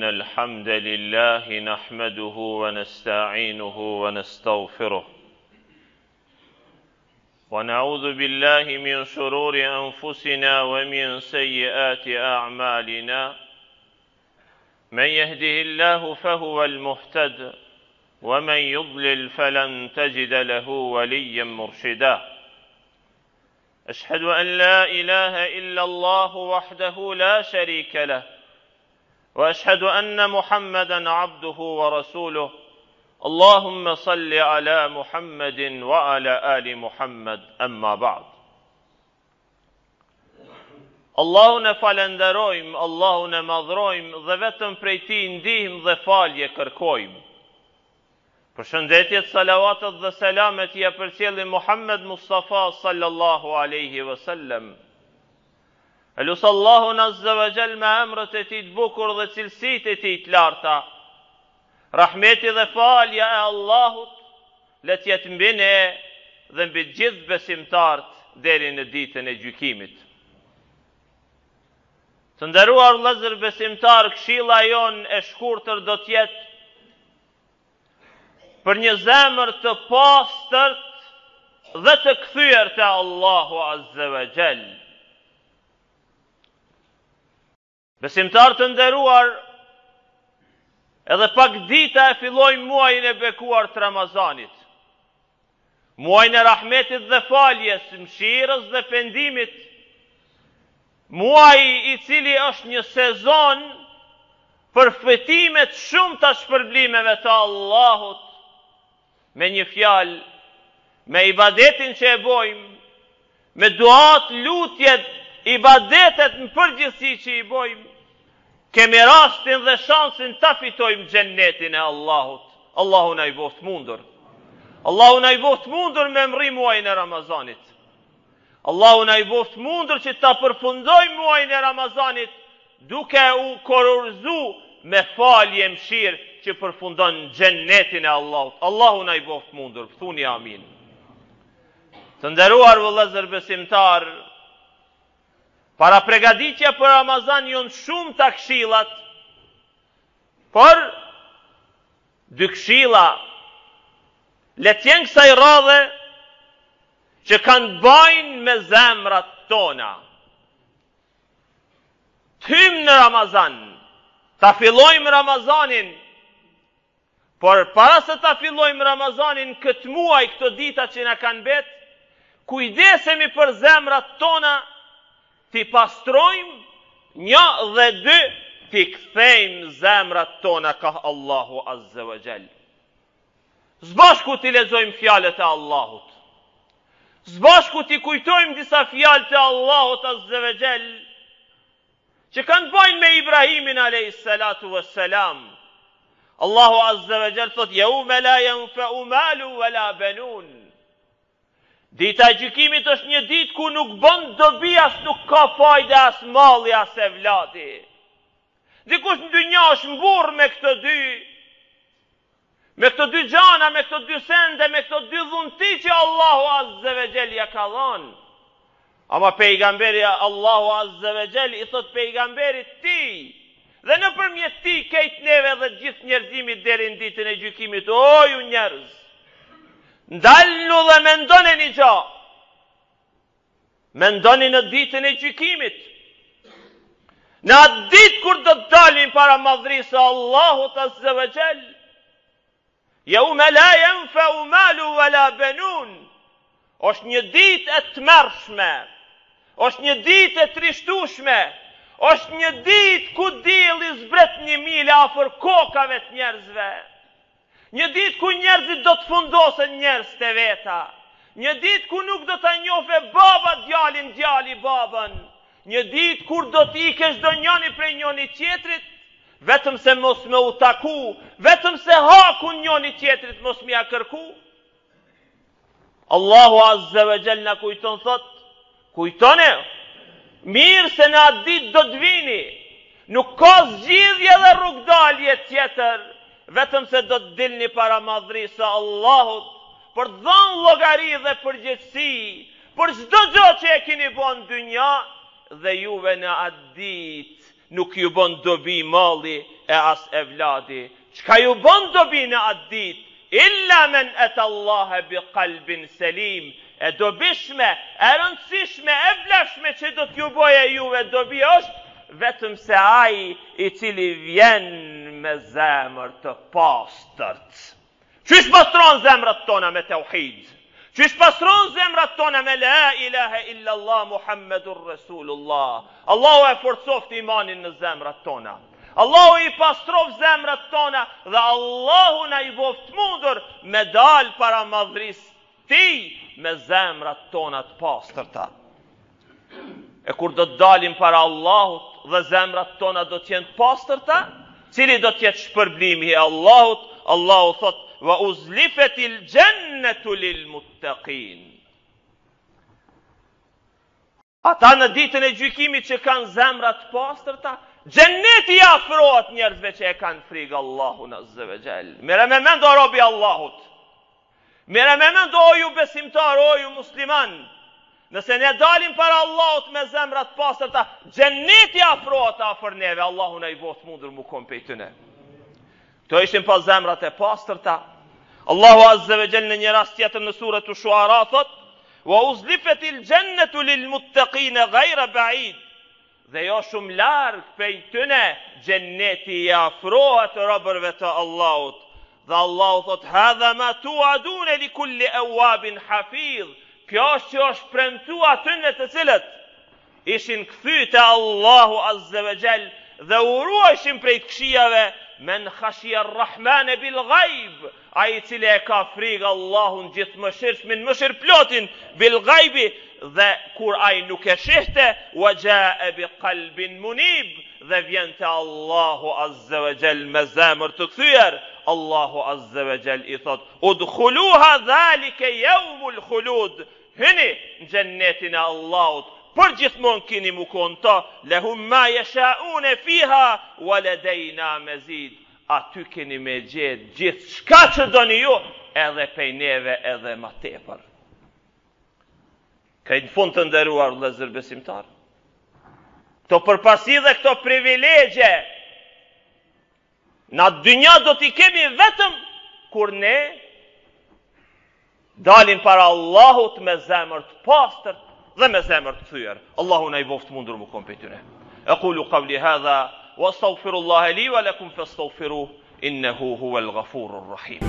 الحمد لله نحمده ونستعينه ونستغفره ونعوذ بالله من شرور أنفسنا ومن سيئات أعمالنا من يهده الله فهو المهتد ومن يضلل فلن تجد له وليا مرشدا أشهد أن لا إله إلا الله وحده لا شريك له وأشهد أن محمدا عبده ورسوله اللهم صل على محمد وعلى آل محمد أما بعد Allahun e falenderojmë, Allahun e madhrojmë dhe vetëm prej Tij ndihmë dhe falje kërkojmë. Përshëndetjet, salavatet dhe selamet ja përcjellim Muhammed Mustafa sallallahu alaihi wasallam. Elus Allahun azza wa jall me emrat e Tij të bukur dhe cilësitë e Tij të larta. Rahmeti dhe falja e Allahut le të jetë mbi ne dhe mbi të gjithë besimtarët deri në ditën e gjykimit. Të nderuar vëllezër besimtar, këshilla jon e shkurtër do të jetë për një zemër të pastërt dhe të kthyer te Allahu azza wa jall. Besimtar të nderuar, edhe pak dita e fillojmë muajin e bekuar të Ramazanit. Muajin e rahmetit dhe faljes, mëshirës dhe pendimit. Muaj i cili është një sezon për fitimet shumë të shpërblimeve të Allahut. Me një fjalë, me ibadetin që e bojmë, me duat, lutjet, ibadetet në përgjithësi që i bojmë, kemi rastin dhe shansin ta fitojmë xhennetin e Allahut. Allahu na i boft mundur. Allahu na i boft mundur me mri muajin e Ramazanit. Allahu na i boft mundur që ta përfundojmë muajin e Ramazanit duke u kororzu me falje mëshirë që përfundon xhennetin e Allahut. Allahu na i boft mundur. Thuni amin. Të nderuar vëllezër besimtar, para pregaditja për Ramazan janë shumë të këshillat, por dy këshilla le të jenë kësaj radhe që kanë bajnë me zemrat tona. Të hymë në Ramazan, ta fillojmë Ramazanin, por para se ta fillojmë Ramazanin, këtë muaj, këto dita që na kanë bet, kujdesemi për zemrat tona, ti pastrojmë, një dhe dy, ti kthejmë zemrat tona ka Allahu azza wa jall. Zbashku ti lexojmë fjalët e Allahut. Zbashku ti kujtojmë disa fjalë të Allahut azza wa jall, që kanë bajnë me Ibrahimin alayhis salatu wassalam. Allahu azza wa jall thot: "Yawma la yanfa'u malu wala banun." Dita e gjykimit është një ditë ku nuk bën dobi, as nuk ka fajde as malli as evladi. Dikush në dynja është mburr me këto dy gjana, me këto dy sende, me këto dy dhunti që Allahu azza wa jall ja ka dhënë. Ama pejgamberi Allahu azza wa jall i thot pejgamberit ti, dhe nëpërmjet ti kejt neve dhe gjithë njerëzimit deri në ditën e gjykimit, o ju njerëz, ndalnu dhe mendoni një gjë. Mendoni në ditën e gjykimit. Në atë ditë kur do të dalim para madhrisë së Allahut azza wa jall. Yawma la yanfa'u malu wala banun. Është një ditë e tmerrshme. Është një ditë e trishtueshme. Është një ditë ku dielli zbret 1 milë afër kokave të njerëzve. Një ditë ku njerëzit do të fundosen njerëz të veta. Një ditë ku nuk do të njohë baba djalin, djali babën. Një ditë kur do të ikesh do njëri prej njëri tjetrit, vetëm se mos me u taku, vetëm se haku njëri tjetrit mos me ja kërku. Allahu azza wa jall na kujton thot, kujtone, mirë se në atë ditë do të vini, nuk ka zgjidhje dhe rrugdalje tjetër, vetëm se do të dilni para madhrisë së Allahut për të dhënë llogari dhe përgjegjësi për çdo gjë që e keni bën dynja, dhe juve në atë ditë nuk ju bën dobi malli e as evladi. Çka ju bën dobi në atë ditë? Illa men ata Allah bi qalbin selim. E dobishme, e rëndësishme, e vlefshme që do t'ju boje juve dobi është vetëm se ai i cili vjen me zemër të pastërt. Qysh pastron zemrat tona me tauhid? Qysh pastron zemrat tona me la ilaha illa Allah Muhammedur Rasulullah? Allahu e forcoft imanin në zemrat tona. Allahu i pastrof zemrat tona dhe Allahu na i boft mundur me dal para madhris ti me zemrat tona të pastërta. E kur do të dalim para Allahut dhe zemrat tona do të jenë të pastërta, cili do të jetë shpërblimi i Allahut? Allahu thot: "Wa uzlifatil jannatu lil muttaqin." Ata në ditën e gjykimit që kanë zemrat të pastërta, xheneti i afrohet njerëzve që e kanë frikë Allahun azza wa jall. Merë me mend o robi Allahut. Merë me mend o ju besimtar, o ju musliman. Nëse ne dalim para Allahut me zemrat të pastërta, xheneti afrohet afër neve. Allahu na i boft mundur mu kom pej tyne. Këto ishin pa zemrat e pastërta. Allahu azza wa jall në një rast tjetër në surën Shuara thot: "Wa uzlifatil jannatu lil muttaqin ghayra ba'id." Dhe jo shumë larg prej tyne xheneti i afrohet robërve të Allahut. Dhe Allahu thot: "Hadha ma tu'adun li kulli awabin hafiz." Kjo është që është premtuar atyre të cilët ishin kthyr te Allahu azza wa jall dhe uruajshin prej këshijave. Men khashia ar-Rahman bil ghaib, ai i cili e ka frikë Allahun gjithëmëshirshmin, mëshirplotin bil ghaibi, dhe kur ai nuk e shihte, wa jaa bi qalbin munib, dhe vjen te Allahu azza wa jall me zemër të kthyer. Allahu azza wa jall i thot: "Udkhuluha dhalika yawmul khulud." Hyni në xhennetin e Allahut, për gjithmonë keni mu konta, lahum ma yasha'un fiha wa ladayna mazid. Aty keni me gjetë gjithë shka që doni ju, edhe pej neve edhe ma tepër. Këtë fund të nderuar vëllezër besimtar, këto përpasi dhe këto privilegje në dynja do t'i kemi vetëm kur ne dalim para Allahut me zemër të pastërt dhe me zemër të thyer. Allahu na i boft mundur mu kom pej tyne. Aqulu qawli hadha wa astaghfirullaha li wa lakum fastaghfiruhu innahu huwal ghafurur rahim.